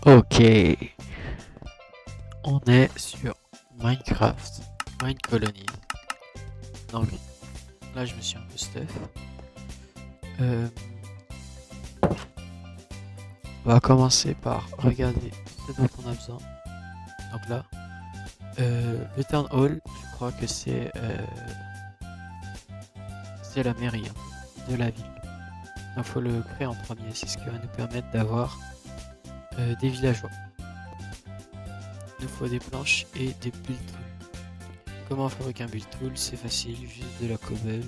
Ok, on est sur Minecraft, Mine Colony. Donc là, je me suis un peu stuff. On va commencer par regarder ce dont on a besoin. Donc là, le Town Hall, je crois que c'est la mairie de la ville. Il faut le créer en premier, c'est ce qui va nous permettre d'avoir des villageois. Il nous faut des planches et des build tools. Comment fabriquer un build tool? C'est facile, juste de la cobble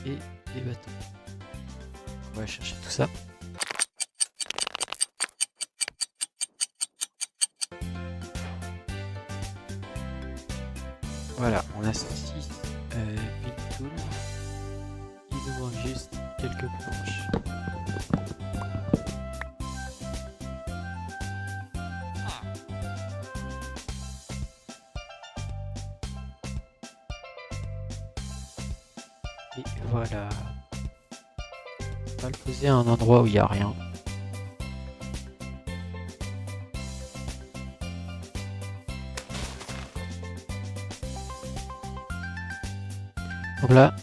et des bâtons. On va chercher tout ça. Voilà, on a 6 build tools. Il nous manque juste quelques planches. Et voilà. On va le poser à un endroit où il n'y a rien. Donc là,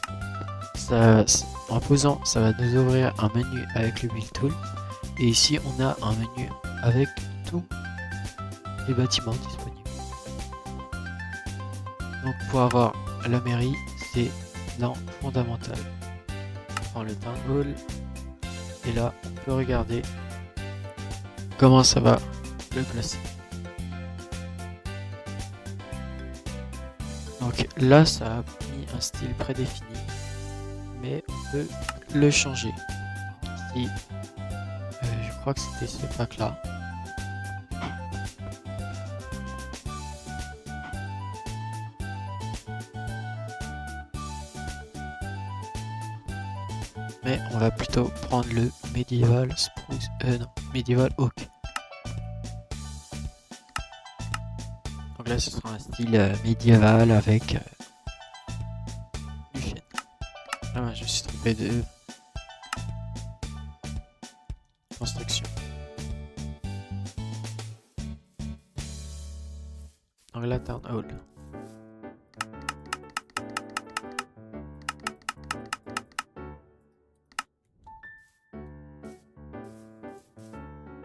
en posant, ça va nous ouvrir un menu avec le build tool. Et ici, on a un menu avec tous les bâtiments disponibles. Donc pour avoir la mairie, c'est dans fondamental. On prend le Town Hall et là, on peut regarder comment ça va le placer. Donc là, ça a mis un style prédéfini, mais on peut le changer. Ici, je crois que c'était ce pack là. Mais on va plutôt prendre le Medieval Spruce, non, Medieval Oak. Donc là, ce sera un style médiéval avec du chêne. Ah, je me suis trompé de construction. Donc là, Town Hall.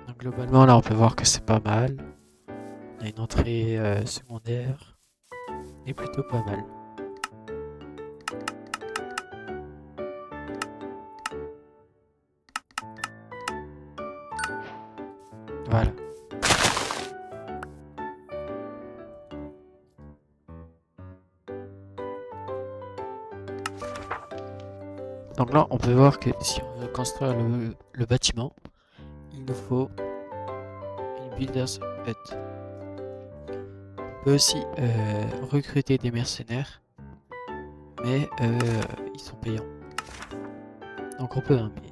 Donc globalement, là, on peut voir que c'est pas mal. On a une entrée secondaire et plutôt pas mal. Voilà. Donc là, on peut voir que si on veut construire le bâtiment, il nous faut une builder's hut. On peut aussi recruter des mercenaires, mais ils sont payants. Donc on peut, hein, mais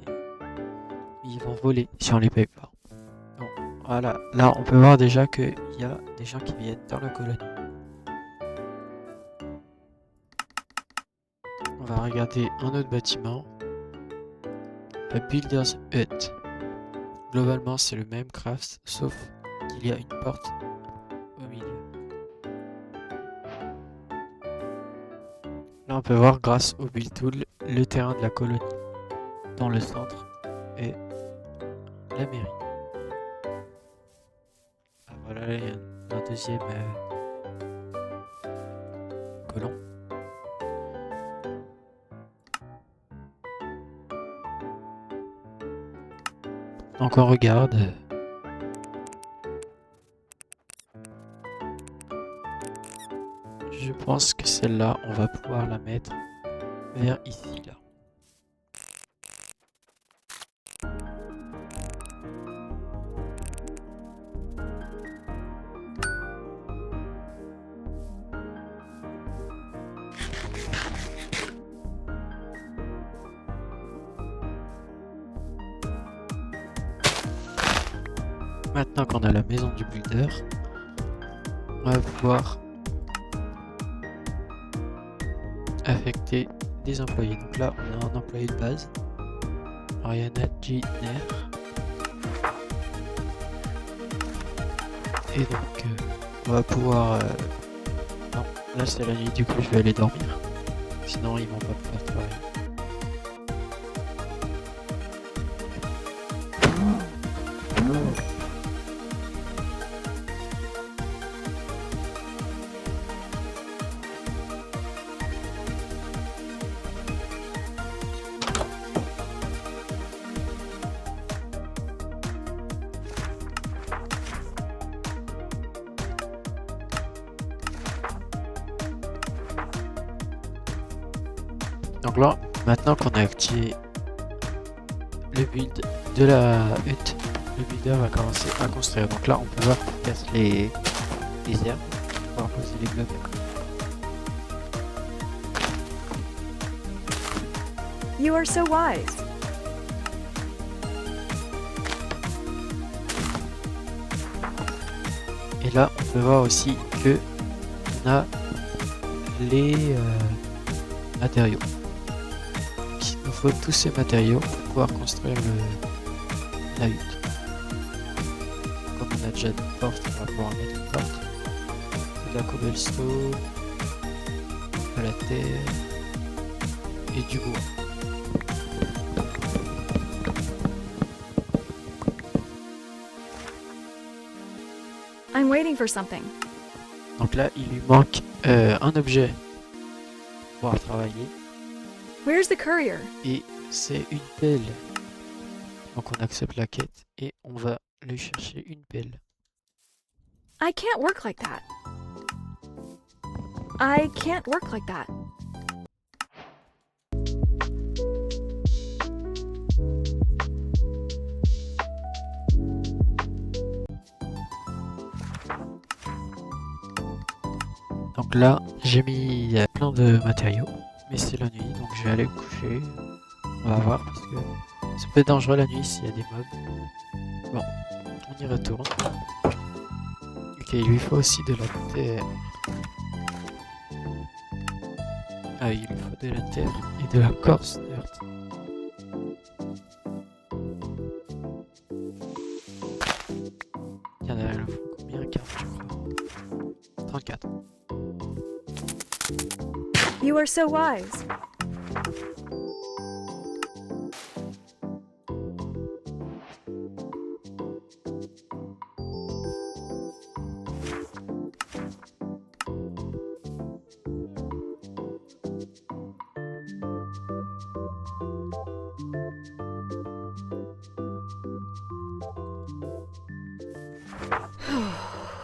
ils vont voler si on les paye pas. Bon, voilà, là on peut voir déjà qu'il y a des gens qui viennent dans la colonie. On va regarder un autre bâtiment. La Builder's Hut. Globalement c'est le même craft, sauf qu'il y a une porte au milieu. Là on peut voir grâce au build tool le terrain de la colonie. Dans le centre et la mairie. Ah, voilà, il y a un deuxième colon. Donc on regarde. Je pense que celle-là, on va pouvoir la mettre vers ici, là. Maintenant qu'on a la maison du builder, on va pouvoir affecter des employés. Donc là, on a un employé de base, Ariana Giner. Et donc, on va pouvoir... Non, là c'est la nuit, du coup je vais aller dormir. Sinon ils vont pas pouvoir travailler. Donc là, maintenant qu'on a activé le build de la hutte, le builder va commencer à construire. Donc là, on peut voir qu'il casse les herbes pour pouvoir poser les blocs. You are so wise. Et là, on peut voir aussi que on a les matériaux. Il nous faut tous ces matériaux pour pouvoir construire la hutte. Comme on a déjà une porte, on va pouvoir mettre une porte. De la cobblestone, de la terre et du bois. I'm waiting for something. Donc là, il lui manque un objet pour pouvoir travailler. Where's the courier? Et c'est une pelle. Donc on accepte la quête et on va lui chercher une pelle. I can't work like that. I can't work like that. Donc là, j'ai mis plein de matériaux. Mais c'est la nuit, donc je vais aller me coucher. On va voir parce que ça peut être dangereux la nuit s'il y a des mobs. Bon, on y retourne. Ok, il lui faut aussi de la terre. Ah, il lui faut de la terre et de la coarse dirt. Il y en a, il en faut combien? 40 je crois. 34. You are so wise.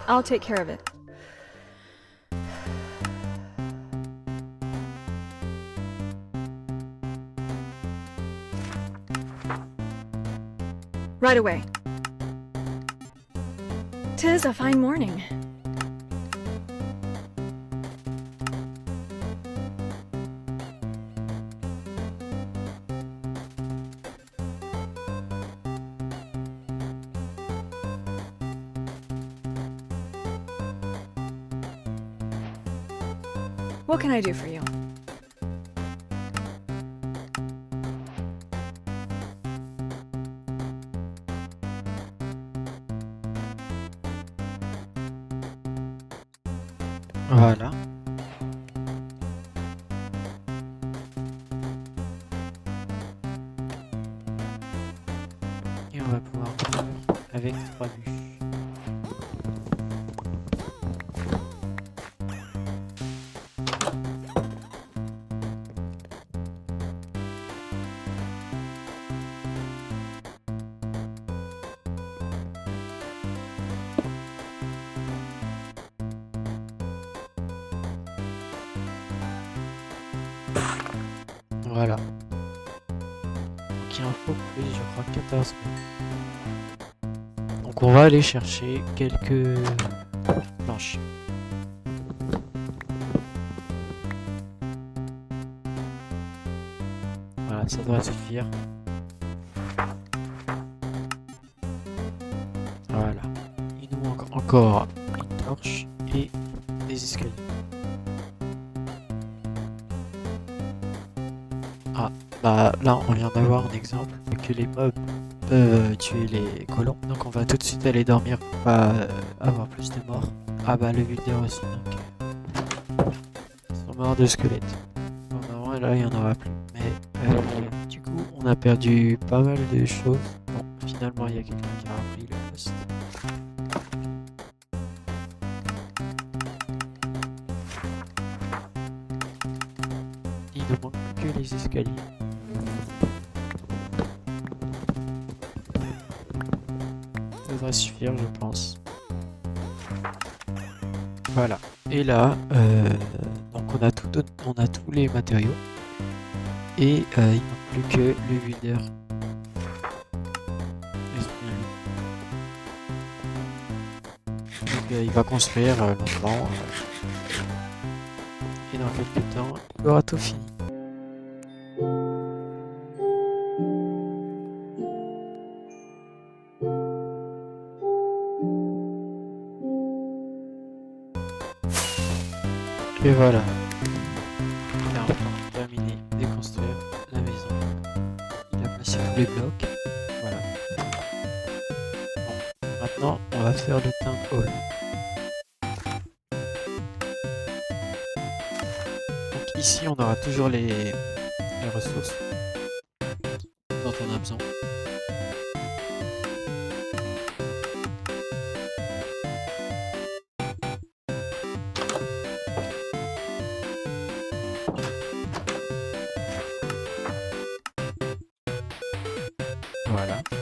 I'll take care of it. Right away. 'Tis a fine morning. What can I do for you? Voilà. Et on va pouvoir faire avec 3 bûches. Voilà. Donc il en faut plus, je crois, 14 000. Donc on va aller chercher quelques planches. Voilà, ça doit suffire. Voilà. Il nous manque encore une torche et des escaliers. Ah, bah là on vient d'avoir un exemple que les mobs peuvent tuer les colons. Donc on va tout de suite aller dormir pour pas avoir plus de morts. Ah bah le builder aussi, donc ils sont morts de squelettes. Bon, normalement là il y en aura plus. Mais du coup on a perdu pas mal de choses. Bon, finalement il y a quelqu'un qui a repris le poste. Il ne manque plus que les escaliers. Ça devrait suffire, je pense. Voilà. Et là, donc on a tous les matériaux. Et il ne manque plus que le builder. Donc il va construire lentement. Et dans quelques temps, il aura tout fini. Et voilà. Il a enfin terminé de construire la maison. Il a placé tous les blocs. Voilà. Bon, maintenant, on va faire le town hall. Donc ici, on aura toujours les ressources dont on a besoin. Voilà. Très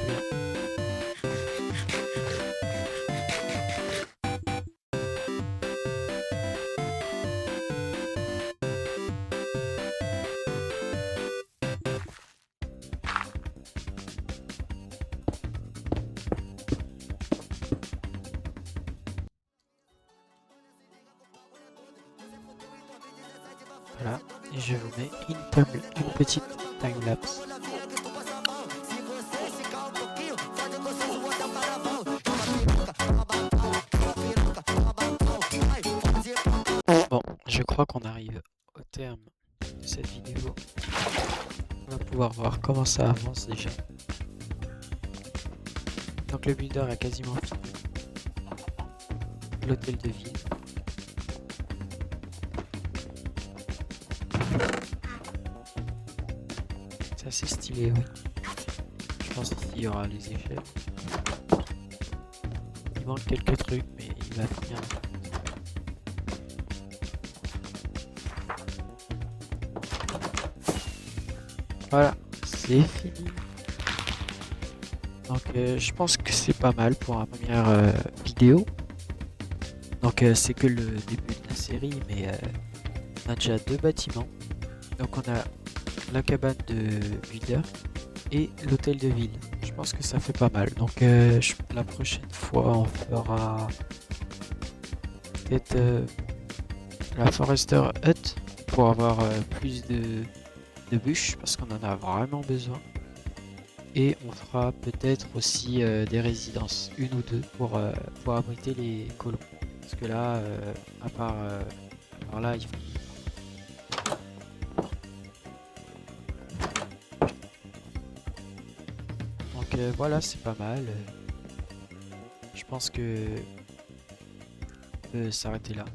bien. Voilà. Et je vous mets une petite time-lapse. Bon, je crois qu'on arrive au terme de cette vidéo. On va pouvoir voir comment ça avance déjà. Donc le builder a quasiment fini. L'hôtel de ville. C'est assez stylé, oui. Je pense qu'ici il y aura les échelles. Il manque quelques trucs, mais il va finir. Voilà, c'est fini. Donc je pense que c'est pas mal pour la première vidéo. Donc c'est que le début de la série, mais on a déjà 2 bâtiments. Donc on a la cabane de builder et l'hôtel de ville. Je pense que ça fait pas mal. Donc la prochaine fois on fera peut-être la Forester Hut pour avoir plus de bûches parce qu'on en a vraiment besoin. Et on fera peut-être aussi des résidences, une ou deux, pour abriter les colons. Parce que là, à part là, il faut... Donc voilà, c'est pas mal. Je pense que on peut s'arrêter là.